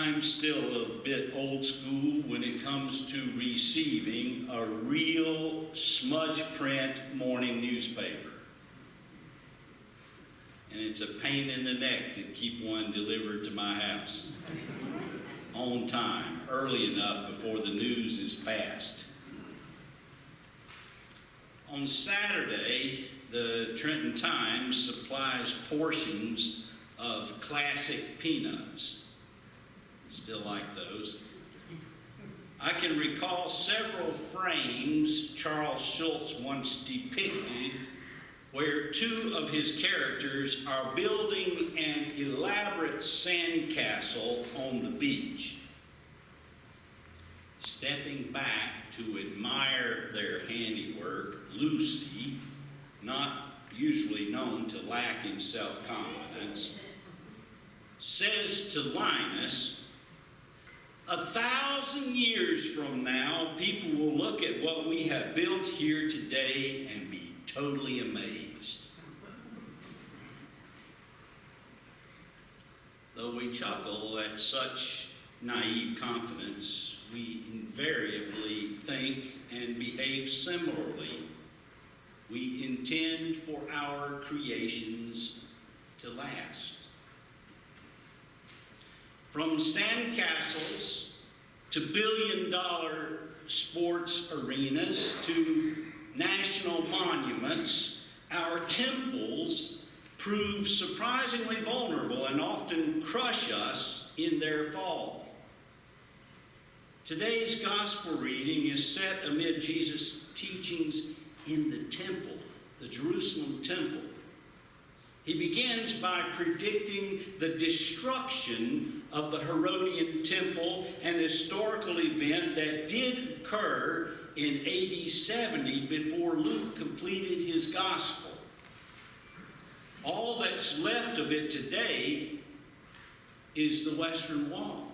I'm still a bit old school when it comes to receiving a real smudge print morning newspaper. And it's a pain in the neck to keep one delivered to my house on time, early enough before the news is passed. On Saturday, the Trenton Times supplies portions of classic peanuts. Still like those. I can recall several frames Charles Schulz once depicted where two of his characters are building an elaborate sandcastle on the beach. Stepping back to admire their handiwork, Lucy, not usually known to lack in self-confidence, says to Linus, 1,000 years from now, people will look at what we have built here today and be totally amazed. Though we chuckle at such naive confidence, we invariably think and behave similarly. We intend for our creations to last. From sandcastles to billion-dollar sports arenas to national monuments, our temples prove surprisingly vulnerable and often crush us in their fall. Today's gospel reading is set amid Jesus' teachings in the temple, the Jerusalem temple. He begins by predicting the destruction of the Herodian temple, an historical event that did occur in AD 70 before Luke completed his gospel. All that's left of it today is the Western Wall.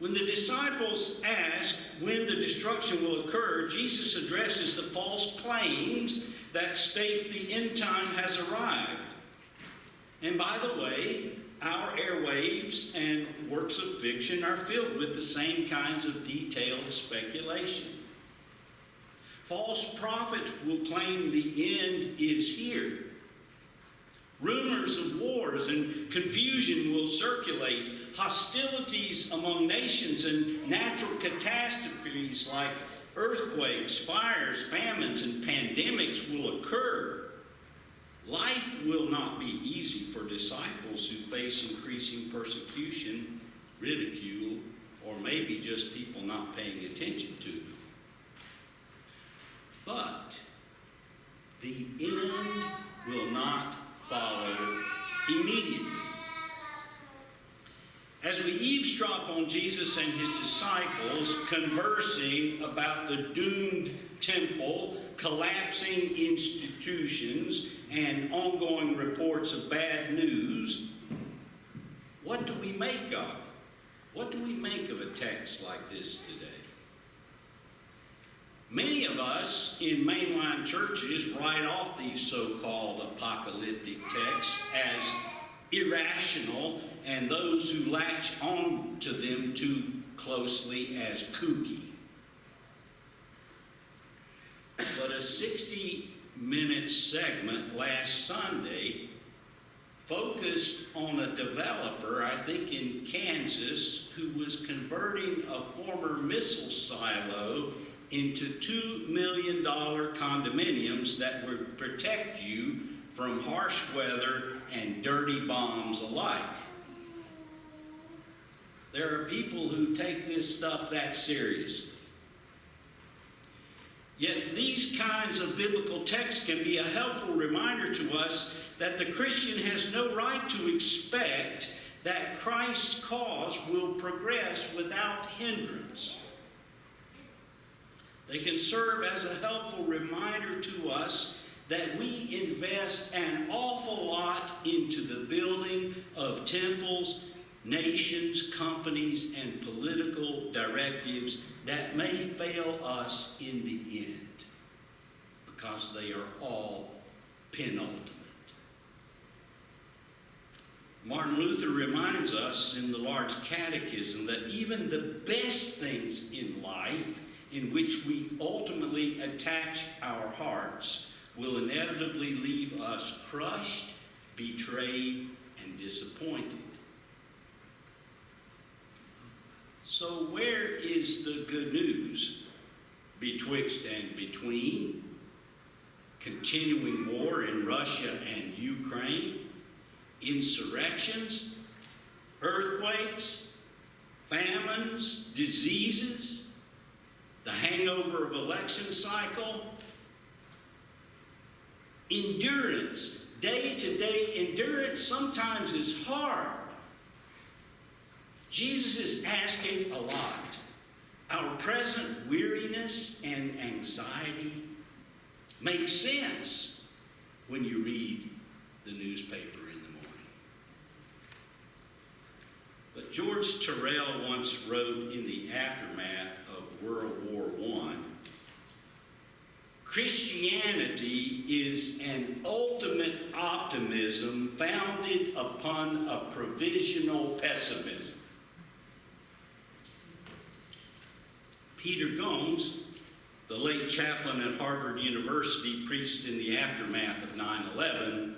When the disciples ask when the destruction will occur, Jesus addresses the false claims that state the end time has arrived. And by the way, our airwaves and works of fiction are filled with the same kinds of detailed speculation. False prophets will claim the end is here. Rumors of wars and confusion will circulate. Hostilities among nations and natural catastrophes like earthquakes, fires, famines, and pandemics will occur. Life will not be easy for disciples who face increasing persecution, ridicule, or maybe just people not paying attention to them. But the end will not follow immediately. As we eavesdrop on Jesus and his disciples conversing about the doomed temple, collapsing institutions, and ongoing reports of bad news, what do we make of? What do we make of a text like this today? Many of us in mainline churches write off these so-called apocalyptic texts as irrational, and those who latch on to them too closely as kooky. But a 60-minute segment last Sunday focused on a developer, I think in Kansas, who was converting a former missile silo into $2 million condominiums that would protect you from harsh weather and dirty bombs alike. There are people who take this stuff that seriously. Yet these kinds of biblical texts can be a helpful reminder to us that the Christian has no right to expect that Christ's cause will progress without hindrance. They can serve as a helpful reminder to us that we invest an awful lot into the building of temples, nations, companies, and political directives that may fail us in the end because they are all penultimate. Martin Luther reminds us in the Large Catechism that even the best things in life in which we ultimately attach our hearts will inevitably leave us crushed, betrayed, and disappointed. So where is the good news? Betwixt and between? Continuing war in Russia and Ukraine? Insurrections? Earthquakes? Famines? Diseases? The hangover of election cycle? Endurance, day-to-day endurance sometimes is hard. Jesus is asking a lot. Our present weariness and anxiety make sense when you read the newspaper in the morning. But George Terrell once wrote in the aftermath of World War I, Christianity is an ultimate optimism founded upon a provisional pessimism. Peter Gomes, the late chaplain at Harvard University, preached in the aftermath of 9/11,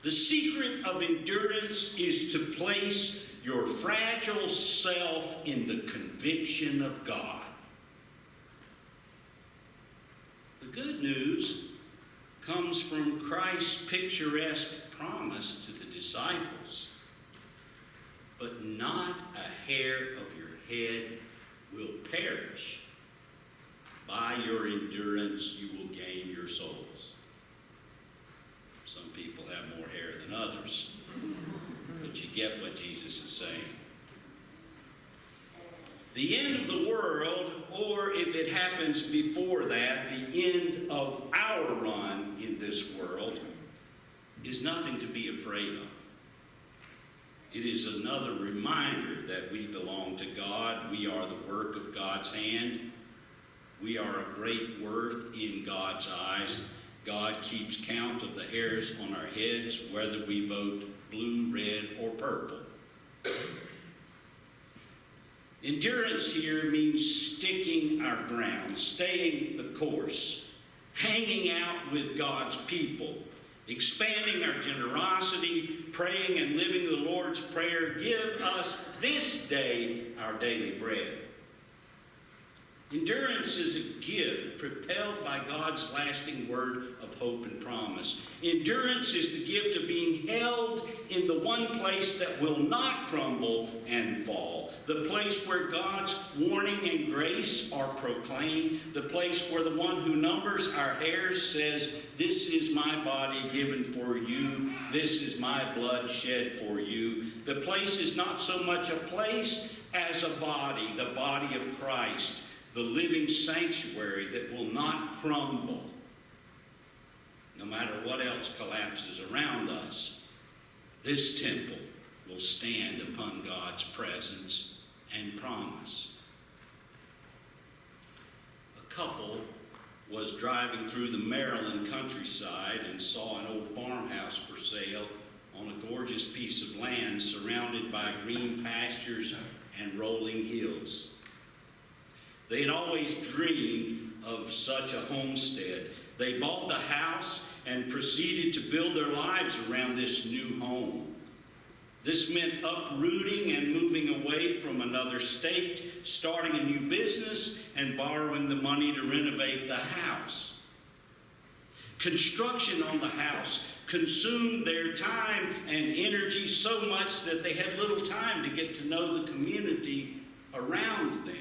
the secret of endurance is to place your fragile self in the conviction of God. The good news comes from Christ's picturesque promise to the disciples. But not a hair of your head will perish. By your endurance you will gain your souls. Some people have more hair than others, but you get what Jesus is saying. The end of the world, or if it happens before that, the end of our run in this world, is nothing to be afraid of. It is another reminder that we belong to God. We are the work of God's hand. We are of great worth in God's eyes. God keeps count of the hairs on our heads, whether we vote blue, red, or purple. Endurance here means sticking our ground, staying the course, hanging out with God's people, expanding our generosity, praying and living the Lord's Prayer. Give us this day our daily bread. Endurance is a gift propelled by God's lasting word of hope and promise. Endurance is the gift of being held in the one place that will not crumble and fall, the place where God's warning and grace are proclaimed, the place where the one who numbers our hairs says, "This is my body given for you, this is my blood shed for you." The place is not so much a place as a body, the body of Christ, the living sanctuary that will not crumble no matter what else collapses around us. This temple will stand upon God's presence and promise. A couple was driving through the Maryland countryside and saw an old farmhouse for sale on a gorgeous piece of land surrounded by green pastures and rolling hills. They had always dreamed of such a homestead. They bought the house and proceeded to build their lives around this new home. This meant uprooting and moving away from another state, starting a new business, and borrowing the money to renovate the house. Construction on the house consumed their time and energy so much that they had little time to get to know the community around them.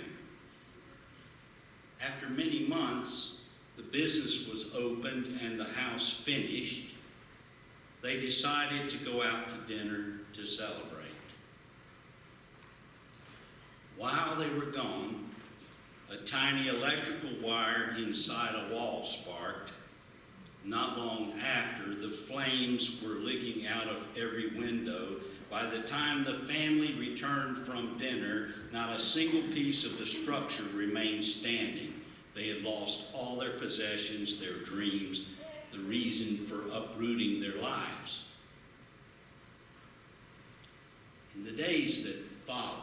After many months, the business was opened and the house finished. They decided to go out to dinner to celebrate. While they were gone, a tiny electrical wire inside a wall sparked. Not long after, the flames were licking out of every window. By the time the family returned from dinner, not a single piece of the structure remained standing. They had lost all their possessions, their dreams, the reason for uprooting their lives. the days that followed,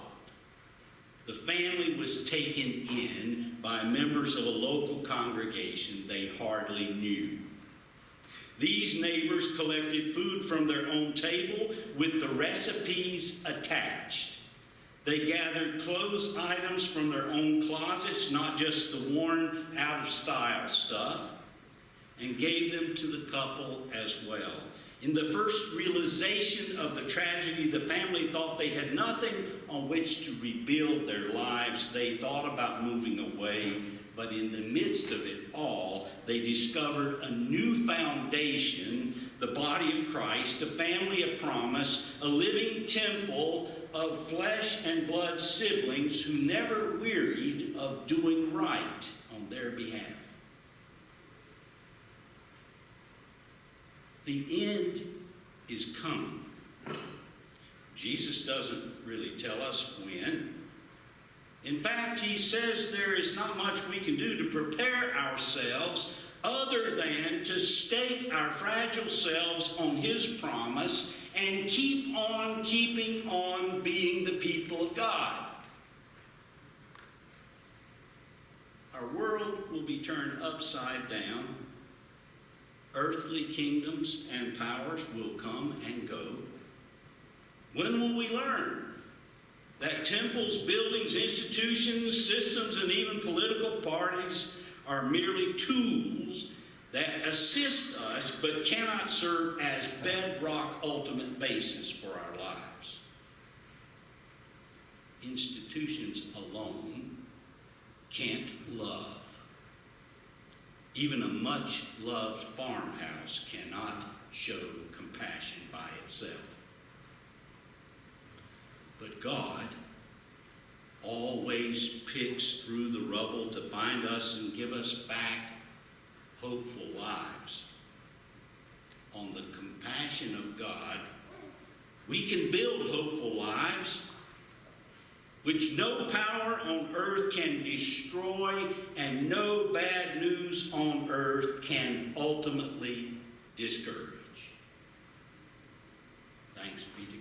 the family was taken in by members of a local congregation they hardly knew. These neighbors collected food from their own table with the recipes attached. They gathered clothes items from their own closets, not just the worn, out-of-style stuff, and gave them to the couple as well. In the first realization of the tragedy, the family thought they had nothing on which to rebuild their lives. They thought about moving away, but in the midst of it all, they discovered a new foundation, the body of Christ, a family of promise, a living temple of flesh and blood siblings who never wearied of doing right on their behalf. The end is coming. Jesus doesn't really tell us when. In fact, he says there is not much we can do to prepare ourselves other than to stake our fragile selves on his promise and keep on keeping on being the people of God. Our world will be turned upside down. Earthly kingdoms and powers will come and go. When will we learn that temples, buildings, institutions, systems, and even political parties are merely tools that assist us but cannot serve as bedrock ultimate basis for our lives? Institutions alone can't love. Even a much-loved farmhouse cannot show compassion by itself. But God always picks through the rubble to find us and give us back hopeful lives. On the compassion of God, we can build hopeful lives which no power on earth can destroy, and no bad news on earth can ultimately discourage. Thanks be to God.